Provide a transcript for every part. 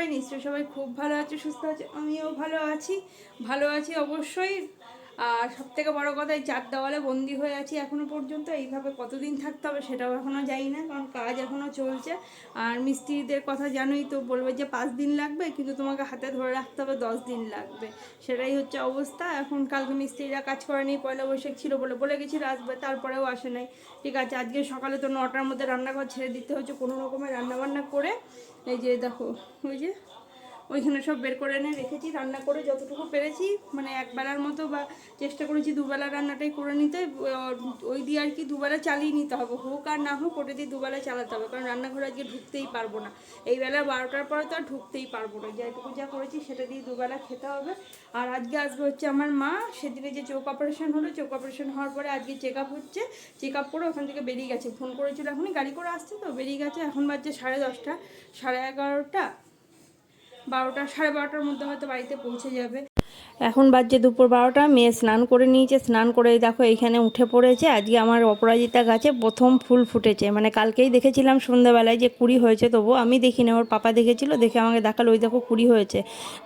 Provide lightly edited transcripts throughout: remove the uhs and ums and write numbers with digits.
সবাই? নিশ্চয়ই সবাই খুব ভালো আছে, সুস্থ আছে। আমিও ভালো আছি অবশ্যই। আর সবথেকে বড় কথা, এই 4 দেওয়ালে বন্দি হয়ে আছি এখনও পর্যন্ত। এইভাবে কতদিন থাকতে হবে সেটাও এখনও জানি না, কারণ কাজ এখনও চলছে। আর মিস্ত্রিদের কথা জানোই তো, বলবে যে 5 দিন লাগবে, কিন্তু তোমাকে হাতে ধরে রাখতে হবে 10 দিন লাগবে। সেটাই হচ্ছে অবস্থা এখন। কালকে মিস্ত্রিরা কাজ করেনি, পয়লা বৈশাখ ছিল বলে গেছিল আসবে, তারপরেও আসে নাই। ঠিক আছে, আজকে সকালে তো 9টার মধ্যে রান্নাঘর ছেড়ে দিতে হচ্ছে কোনো রকমের রান্নাবান্না করে। এই যে দেখো, ওই যে ওইখানে সব বের করে এনে রেখেছি, রান্না করে যতটুকু পেরেছি, মানে একবেলার মতো, বা চেষ্টা করেছি দুবেলা রান্নাটাই করে নিতে। ওই দিয়ে আর কি দুবেলা চালিয়ে নিতে হবে, হোক আর না হোক ওটা দিয়ে দুবেলা চালাতে হবে, কারণ রান্নাঘরে আজকে ঢুকতেই পারবো না। এই বেলা 12টার পরে তো আর ঢুকতেই পারবো না, যেটুকু যা করেছি সেটা দিয়ে দুবেলা খেতে হবে। আর আজকে আসবে হচ্ছে আমার মা। সেদিনে যে চোখ অপারেশন হলো, চোখ অপারেশন হওয়ার পরে আজকে চেক আপ হচ্ছে। চেক আপ করে ওখান থেকে বেরিয়ে গেছে, ফোন করেছিল, এখনই গাড়ি করে আসছে তো বেরিয়ে গেছে। এখন বাজছে 10:30, 11:30, 12টা, 12:30টার মধ্যে হয়তো বাড়িতে পৌঁছে যাবে। এখন বাজছে দুপুর 12টা। মেয়ে স্নান করে নিয়েছে, স্নান করে দেখো এইখানে উঠে পড়েছে। আজকে আমার অপরাজিতা গাছে প্রথম ফুল ফুটেছে, মানে কালকেই দেখেছিলাম সন্ধ্যাবেলায় যে কুড়ি হয়েছে, তবু আমি দেখিনি, ওর পাপা দেখেছিল, দেখে আমাকে দেখালো ওই দেখো কুড়ি হয়েছে।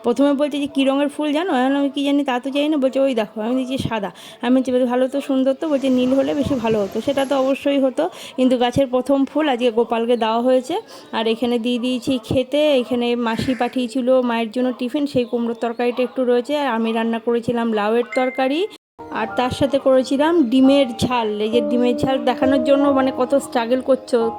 প্রথমে বলছে যে কী রঙের ফুল জানো, আমি কী জানি, তা তো জানি না। বলছে ওই দেখো, আমি দেখছি সাদা। আমি বলছি ভালো তো, সুন্দর তো। বলছে নীল হলে বেশি ভালো হতো। সেটা তো অবশ্যই হতো, কিন্তু গাছের প্রথম ফুল আজকে গোপালকে দেওয়া হয়েছে। আর এখানে দিয়ে দিয়েছি খেতে। এখানে মাসি পাঠিয়েছিল মায়ের জন্য টিফিন, সেই কুমড়োর তরকারিটা একটু রয়েছে। আর আমি রান্না করেছিলাম লাউয়ের তরকারি, আর তার সাথে করেছিলাম ডিমের ঝাল। এই যে ডিমের ঝাল দেখানোর জন্য মানে কত স্ট্রাগল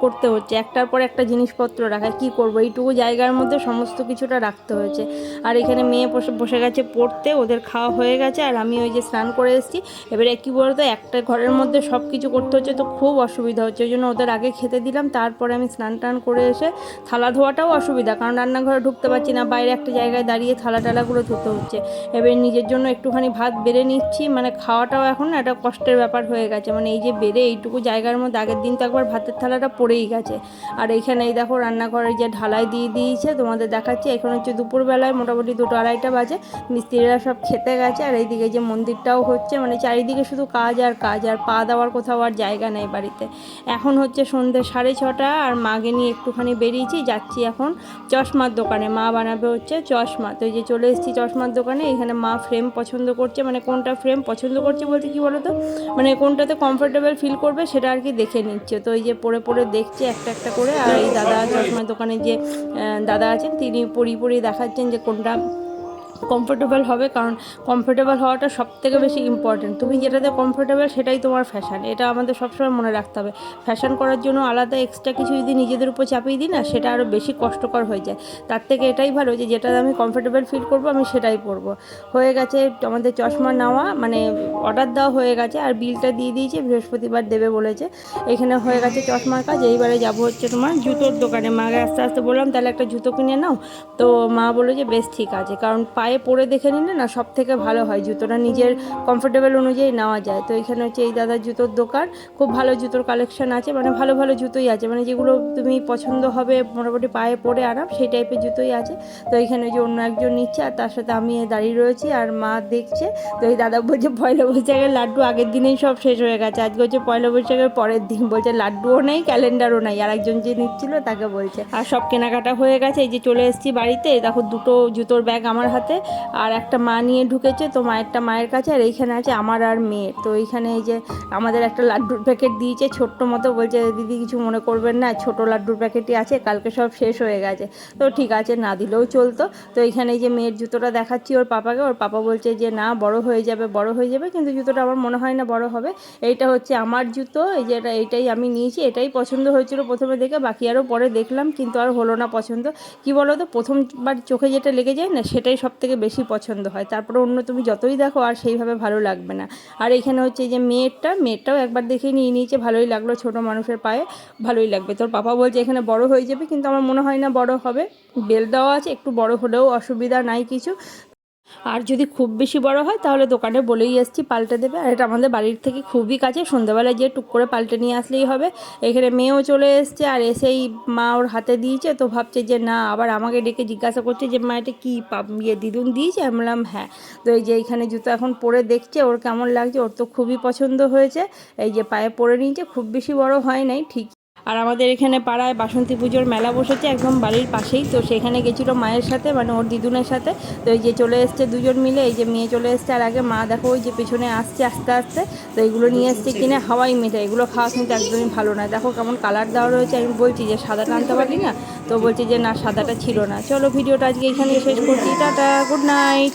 করতে হচ্ছে, একটার পর একটা জিনিসপত্র রাখা, কি করব, এইটুকু জায়গার মধ্যে সমস্ত কিছুটা রাখতে হয়েছে। আর এখানে মেয়ে বসে গেছে পড়তে, ওদের খাওয়া হয়ে গেছে। আর আমি ওই যে স্নান করে এসেছি। এবারে কী বলতো, একটা ঘরের মধ্যে সব কিছু করতে হচ্ছে, তো খুব অসুবিধা হচ্ছে। ওই জন্য ওদের আগে খেতে দিলাম, তারপরে আমি স্নান টান করে এসে থালা ধোয়াটাও অসুবিধা, কারণ রান্নাঘরে ঢুকতে পারছি না, বাইরে একটা জায়গায় দাঁড়িয়ে থালা টালাগুলো ধুতে হচ্ছে। এবারে নিজের জন্য একটুখানি ভাত বেড়ে নিচ্ছি, মানে খাওয়াটাও এখন না একটা কষ্টের ব্যাপার হয়ে গেছে। মানে এই যে বেড়ে এইটুকু জায়গার মধ্যে, আগের দিন তো একবার ভাতের থালাটা পড়েই গেছে। আর এইখানে এই দেখো রান্নাঘরে যে ঢালাই দিয়ে দিয়েছে, তোমাদের দেখাচ্ছি। এখন হচ্ছে দুপুরবেলায় মোটামুটি 2টো 2:30 বাজে। মিস্ত্রিরা সব খেতে গেছে। আর এইদিকে যে মন্দিরটাও হচ্ছে, মানে চারিদিকে শুধু কাজ আর কাজ, আর পা দেওয়ার কোথাও আর জায়গা নেই বাড়িতে। এখন হচ্ছে সন্ধ্যে 6:30, আর মাকে নিয়ে একটুখানি বেরিয়েছি, যাচ্ছি এখন চশমার দোকানে। মা বানাবে হচ্ছে চশমা, তো এই যে চলে এসেছি চশমার দোকানে। এখানে মা ফ্রেম পছন্দ করছে, মানে কোনটা ফ্রেম পছন্দ করছে বলতে কী বলো তো, মানে কোনটাতে কমফোর্টেবল ফিল করবে সেটা আর কি দেখে নিচ্ছে। তো এই যে পরে দেখছে একটা একটা করে। আর এই দাদা চশমার দোকানে যে দাদা আছেন, তিনি পরিয়ে দেখাচ্ছেন যে কোনটা কমফোর্টেবল হবে, কারণ কমফোর্টেবল হওয়াটা সবথেকে বেশি ইম্পর্টেন্ট। তুমি যেটাতে কমফোর্টেবল সেটাই তোমার ফ্যাশন, এটা আমাদের সবসময় মনে রাখতে হবে। ফ্যাশন করার জন্য আলাদা এক্সট্রা কিছু যদি নিজেদের উপর চাপিয়ে দিই না, সেটা আরও বেশি কষ্টকর হয়ে যায়। তার থেকে এটাই ভালো যে যেটাতে আমি কমফোর্টেবল ফিল করবো আমি সেটাই পরবো। হয়ে গেছে আমাদের চশমা নেওয়া, মানে অর্ডার দেওয়া হয়ে গেছে, আর বিলটা দিয়ে দিয়েছে, বৃহস্পতিবার দেবে বলেছে। এখানে হয়ে গেছে চশমার কাজ। এইবারে যাবো হচ্ছে তোমার জুতোর দোকানে। মাকে আস্তে আস্তে বললাম তাহলে একটা জুতো কিনে নাও, তো মা বললো যে বেশ ঠিক আছে, কারণ পায়ে পরে দেখে নিলে না সব থেকে ভালো হয়, জুতোটা নিজের কমফোর্টেবল অনুযায়ী নেওয়া যায়। তো এখানে হচ্ছে এই দাদার জুতোর দোকান, খুব ভালো জুতোর কালেকশন আছে, মানে ভালো ভালো জুতোই আছে, মানে যেগুলো তুমি পছন্দ হবে মোটামুটি পায়ে পরে আরাম, সেই টাইপের জুতোই আছে। তো এখানে যে অন্য একজন নিচ্ছে, আর তার সাথে আমি দাঁড়িয়ে রয়েছি, আর মা দেখছে। তো এই দাদা বলছে পয়লা বৈশাখের লাড্ডু আগের দিনেই সব শেষ হয়ে গেছে, আজকে হচ্ছে পয়লা বৈশাখের পরের দিন। বলছে লাড্ডুও নেই, ক্যালেন্ডারও নেই, আর একজন যে নিচ্ছিল তাকে বলছে। আর সব কেনাকাটা হয়ে গেছে, এই যে চলে এসেছি বাড়িতে। দেখো দুটো জুতোর ব্যাগ আমার হাতে, আর একটা মা নিয়ে ঢুকেছে, তো মায়েরটা মায়ের কাছে, আর এইখানে আছে আমার আর মেয়ের। তো এইখানে এই যে আমাদের একটা লাড্ডুর প্যাকেট দিয়েছে ছোট্ট মতো, বলছে দিদি কিছু মনে করবেন না, ছোট লাড্ডুর প্যাকেটই আছে, কালকে সব শেষ হয়ে গেছে। তো ঠিক আছে, না দিলেও চলতো। তো এইখানে এই যে মেয়ের জুতোটা দেখাচ্ছি ওর পাপাকে, ওর পাপা বলছে যে না বড় হয়ে যাবে, কিন্তু জুতোটা আমার মনে হয় না বড় হবে। এইটা হচ্ছে আমার জুতো, এই যে এইটাই আমি নিয়েছি, এটাই পছন্দ হয়েছিল প্রথমে দেখে, বাকি আরও পরে দেখলাম, কিন্তু আর হলো না পছন্দ। কি বলো তো, প্রথমবার চোখে যেটা লেগে যায় না, সেটাই সব থেকে বেশি পছন্দ হয়, তারপরে অন্য তুমি যতই দেখো আর সেইভাবে ভালো লাগবে না। আর এখানে হচ্ছে যে মেয়েরটাও একবার দেখে নিয়ে নিয়েছে, ভালোই লাগলো, ছোট মানুষের পায়ে ভালোই লাগবে। তোর পাপা বলছে এখানে বড় হয়ে যাবে, কিন্তু আমার মনে হয় না বড় হবে। বেল দেওয়া আছে, একটু বড় হলেও অসুবিধা নাই কিছু। আর যদি খুব বেশি বড় হয় তাহলে দোকানে বলেই এসেছি পাল্টে দেবে। আর এটা আমাদের বাড়ির থেকে খুবই কাছে, সন্ধ্যাবেলায় গিয়ে টুক করে পাল্টে নিয়ে আসলেই হবে। এখানে মেয়েও চলে এসছে, আর এসেই মা ওর হাতে দিয়েছে, তো ভাবছে যে না, আবার আমাকে ডেকে জিজ্ঞাসা করছে যে মা এটা কি দিদুন দিয়েছে। আমি বললাম হ্যাঁ। তো এই যে এইখানে জুতো এখন পরে দেখছে ওর কেমন লাগছে, ওর তো খুবই পছন্দ হয়েছে। এই যে পায়ে পরে নিয়েছে, খুব বেশি বড় হয় নাই ঠিক। আর আমাদের এখানে পাড়ায় বাসন্তী পুজোর মেলা বসেছে একদম বাড়ির পাশেই, তো সেখানে গেছিলো মায়ের সাথে, মানে ওর দিদুনের সাথে। তো এই যে চলে এসছে দুজন মিলে, এই যে মেয়ে চলে এসছে, আর আগে মা দেখো ওই যে পেছনে আসছে আস্তে আস্তে। তো এইগুলো নিয়ে এসছে কিনে হাওয়াই মিঠাই, এগুলো খাওয়া কিন্তু একদমই ভালো না। দেখো কেমন কালার দেওয়া রয়েছে, আমি বলছি যে সাদাটা আনতে পারলি না, তো বলছি যে না সাদাটা ছিল না। চলো ভিডিওটা আজকে এখানে শেষ করছি, টাটা, গুড নাইট।